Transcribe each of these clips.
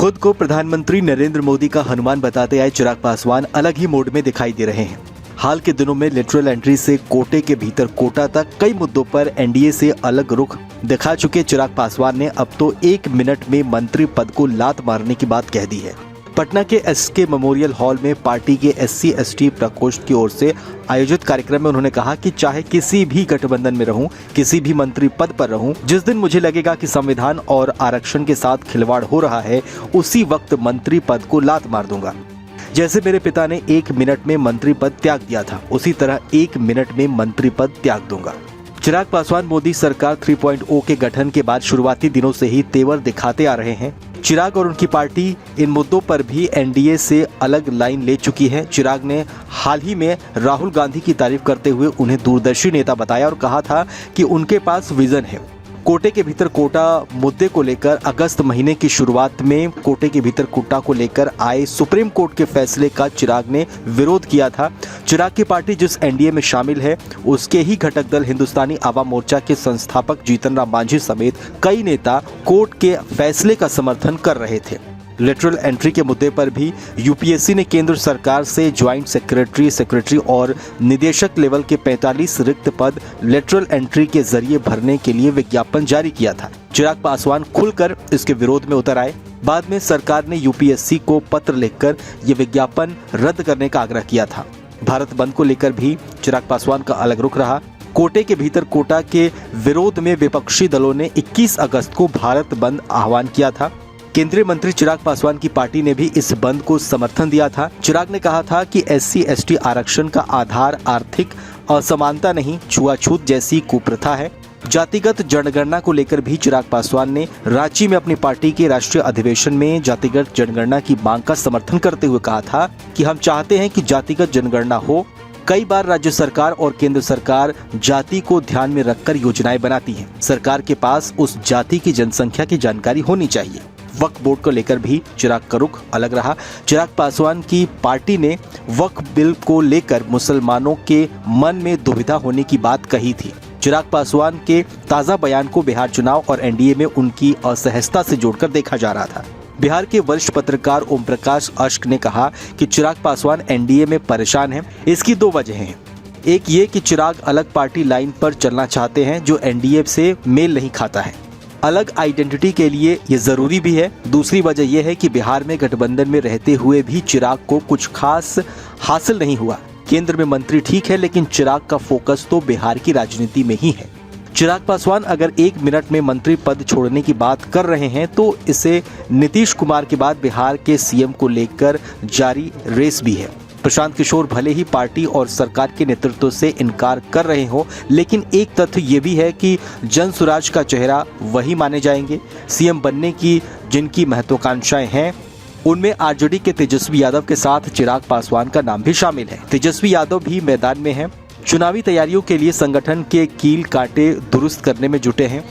खुद को प्रधानमंत्री नरेंद्र मोदी का हनुमान बताते आए चिराग पासवान अलग ही मोड में दिखाई दे रहे हैं। हाल के दिनों में लेटरल एंट्री से कोटे के भीतर कोटा तक कई मुद्दों पर एनडीए से अलग रुख दिखा चुके चिराग पासवान ने अब तो 1 मिनट में मंत्री पद को लात मारने की बात कह दी है। पटना के एसके मेमोरियल हॉल में पार्टी के SC/ST प्रकोष्ठ की ओर से आयोजित कार्यक्रम में उन्होंने कहा कि चाहे किसी भी गठबंधन में रहूं, किसी भी मंत्री पद पर रहूं, जिस दिन मुझे लगेगा कि संविधान और आरक्षण के साथ खिलवाड़ हो रहा है, उसी वक्त मंत्री पद को लात मार दूंगा। जैसे मेरे पिता ने 1 मिनट में मंत्री पद त्याग दिया था, उसी तरह 1 मिनट में मंत्री पद त्याग दूंगा। चिराग पासवान मोदी सरकार 3.0 के गठन के बाद शुरुआती दिनों से ही तेवर दिखाते आ रहे हैं। चिराग और उनकी पार्टी इन मुद्दों पर भी एनडीए से अलग लाइन ले चुकी है। चिराग ने हाल ही में राहुल गांधी की तारीफ करते हुए उन्हें दूरदर्शी नेता बताया और कहा था कि उनके पास विजन है। कोटे के भीतर कोटा मुद्दे को लेकर अगस्त महीने की शुरुआत में कोटे के भीतर कोटा को लेकर आए सुप्रीम कोर्ट के फैसले का चिराग ने विरोध किया था। चिराग की पार्टी जिस एनडीए में शामिल है, उसके ही घटक दल हिंदुस्तानी आवाम मोर्चा के संस्थापक जीतन राम मांझी समेत कई नेता कोर्ट के फैसले का समर्थन कर रहे थे। लेटरल एंट्री के मुद्दे पर भी यूपीएससी ने केंद्र सरकार से ज्वाइंट सेक्रेटरी और निदेशक लेवल के 45 रिक्त पद लेटरल एंट्री के जरिए भरने के लिए विज्ञापन जारी किया था। चिराग पासवान खुलकर इसके विरोध में उतर आए। बाद में सरकार ने यूपीएससी को पत्र लिखकर ये विज्ञापन रद्द करने का आग्रह किया था। भारत बंद को लेकर भी चिराग पासवान का अलग रुख रहा। कोटे के भीतर कोटा के विरोध में विपक्षी दलों ने 21 अगस्त को भारत बंद आह्वान किया था। केंद्रीय मंत्री चिराग पासवान की पार्टी ने भी इस बंद को समर्थन दिया था। चिराग ने कहा था कि SC/ST आरक्षण का आधार आर्थिक असमानता नहीं, छुआछूत जैसी कुप्रथा है। जातिगत जनगणना को लेकर भी चिराग पासवान ने रांची में अपनी पार्टी के राष्ट्रीय अधिवेशन में जातिगत जनगणना की मांग का समर्थन करते हुए कहा था कि हम चाहते हैं कि जातिगत जनगणना हो। कई बार राज्य सरकार और केंद्र सरकार जाति को ध्यान में रखकर योजनाएं बनाती है। सरकार के पास उस जाति की जनसंख्या की जानकारी होनी चाहिए। वक्फ बोर्ड को लेकर भी चिराग का रुख अलग रहा। चिराग पासवान की पार्टी ने वक्फ बिल को लेकर मुसलमानों के मन में दुविधा होने की बात कही थी। चिराग पासवान के ताजा बयान को बिहार चुनाव और एनडीए में उनकी असहजता से जोड़कर देखा जा रहा था। बिहार के वरिष्ठ पत्रकार ओम प्रकाश अश्क ने कहा कि चिराग पासवान एनडीए में परेशान हैं। इसकी 2 वजह हैं। एक ये कि चिराग अलग पार्टी लाइन पर चलना चाहते हैं जो एनडीए से मेल नहीं खाता है। अलग आइडेंटिटी के लिए ये जरूरी भी है। दूसरी वजह यह है कि बिहार में गठबंधन में रहते हुए भी चिराग को कुछ खास हासिल नहीं हुआ। केंद्र में मंत्री ठीक है, लेकिन चिराग का फोकस तो बिहार की राजनीति में ही है। चिराग पासवान अगर 1 मिनट में मंत्री पद छोड़ने की बात कर रहे हैं तो इसे नीतीश कुमार के बाद बिहार के सीएम को लेकर जारी रेस भी है। प्रशांत किशोर भले ही पार्टी और सरकार के नेतृत्व से इनकार कर रहे हो, लेकिन एक तथ्य ये भी है कि जन स्वराज का चेहरा वही माने जाएंगे। सीएम बनने की जिनकी महत्वाकांक्षाएं हैं, उनमें आरजेडी के तेजस्वी यादव के साथ चिराग पासवान का नाम भी शामिल है। तेजस्वी यादव भी मैदान में हैं। चुनावी तैयारियों के लिए संगठन के कील कांटे दुरुस्त करने में जुटे हैं।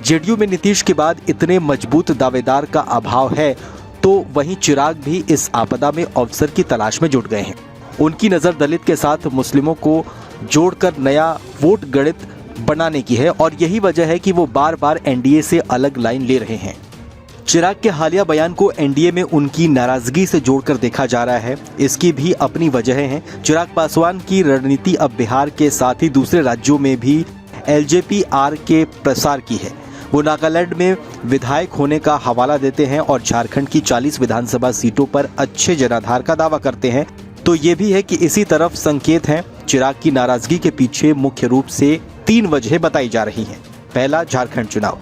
जेडीयू में नीतीश के बाद इतने मजबूत दावेदार का अभाव है, तो वहीं चिराग भी इस आपदा में अवसर की तलाश में जुट गए हैं। उनकी नज़र दलित के साथ मुस्लिमों को जोड़कर नया वोट गणित बनाने की है और यही वजह है कि वो बार बार एनडीए से अलग लाइन ले रहे हैं। चिराग के हालिया बयान को एनडीए में उनकी नाराजगी से जोड़कर देखा जा रहा है। इसकी भी अपनी वजह है। चिराग पासवान की रणनीति अब बिहार के साथ ही दूसरे राज्यों में भी LJP-R के प्रसार की है। वो नागालैंड में विधायक होने का हवाला देते हैं और झारखंड की 40 विधानसभा सीटों पर अच्छे जनाधार का दावा करते हैं। तो ये भी है कि इसी तरफ संकेत हैं। चिराग की नाराजगी के पीछे मुख्य रूप से 3 वजह बताई जा रही हैं। पहला, झारखंड चुनाव।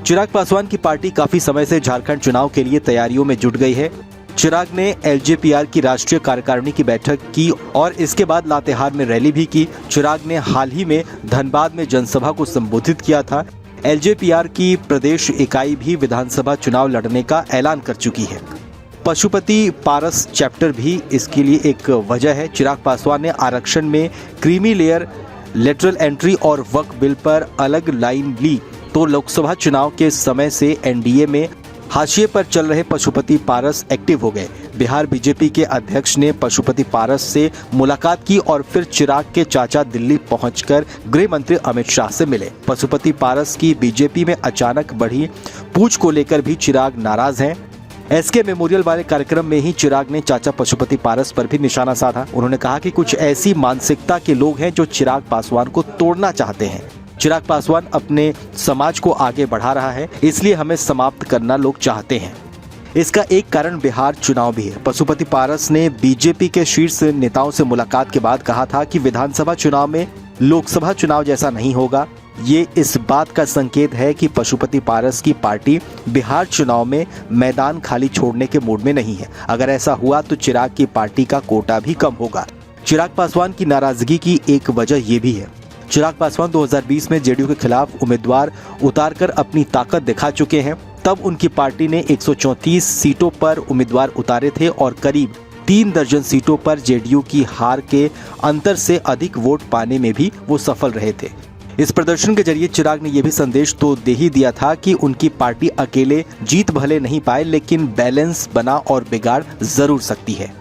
चिराग पासवान की पार्टी काफी समय से झारखंड चुनाव के लिए तैयारियों में जुट गई है। चिराग ने LJP-R की राष्ट्रीय कार्यकारिणी की बैठक की और इसके बाद लातेहार में रैली भी की। चिराग ने हाल ही में धनबाद में जनसभा को संबोधित किया था। LJP-R की प्रदेश इकाई भी विधानसभा चुनाव लड़ने का ऐलान कर चुकी है। पशुपति पारस चैप्टर भी इसके लिए एक वजह है। चिराग पासवान ने आरक्षण में क्रीमी लेयर, लेटरल एंट्री और वक्फ बिल पर अलग लाइन ली, तो लोकसभा चुनाव के समय से एनडीए में हाशिए पर चल रहे पशुपति पारस एक्टिव हो गए। बिहार बीजेपी के अध्यक्ष ने पशुपति पारस से मुलाकात की और फिर चिराग के चाचा दिल्ली पहुंचकर गृह मंत्री अमित शाह से मिले। पशुपति पारस की बीजेपी में अचानक बढ़ी पूछ को लेकर भी चिराग नाराज हैं। एसके मेमोरियल वाले कार्यक्रम में ही चिराग ने चाचा पशुपति पारस पर भी निशाना साधा। उन्होंने कहा कि कुछ ऐसी मानसिकता के लोग हैं जो चिराग पासवान को तोड़ना चाहते हैं। चिराग पासवान अपने समाज को आगे बढ़ा रहा है, इसलिए हमें समाप्त करना लोग चाहते हैं। इसका एक कारण बिहार चुनाव भी है। पशुपति पारस ने बीजेपी के शीर्ष नेताओं से मुलाकात के बाद कहा था कि विधानसभा चुनाव में लोकसभा चुनाव जैसा नहीं होगा। ये इस बात का संकेत है कि पशुपति पारस की पार्टी बिहार चुनाव में मैदान खाली छोड़ने के मूड में नहीं है। अगर ऐसा हुआ तो चिराग की पार्टी का कोटा भी कम होगा। चिराग पासवान की नाराजगी की एक वजह ये भी है। चिराग पासवान 2020 में जेडीयू के खिलाफ उम्मीदवार उतारकर अपनी ताकत दिखा चुके हैं। तब उनकी पार्टी ने 134 सीटों पर उम्मीदवार उतारे थे और करीब 3 दर्जन सीटों पर जेडीयू की हार के अंतर से अधिक वोट पाने में भी वो सफल रहे थे। इस प्रदर्शन के जरिए चिराग ने यह भी संदेश तो दे ही दिया था कि उनकी पार्टी अकेले जीत भले नहीं पाए, लेकिन बैलेंस बना और बिगाड़ जरूर सकती है।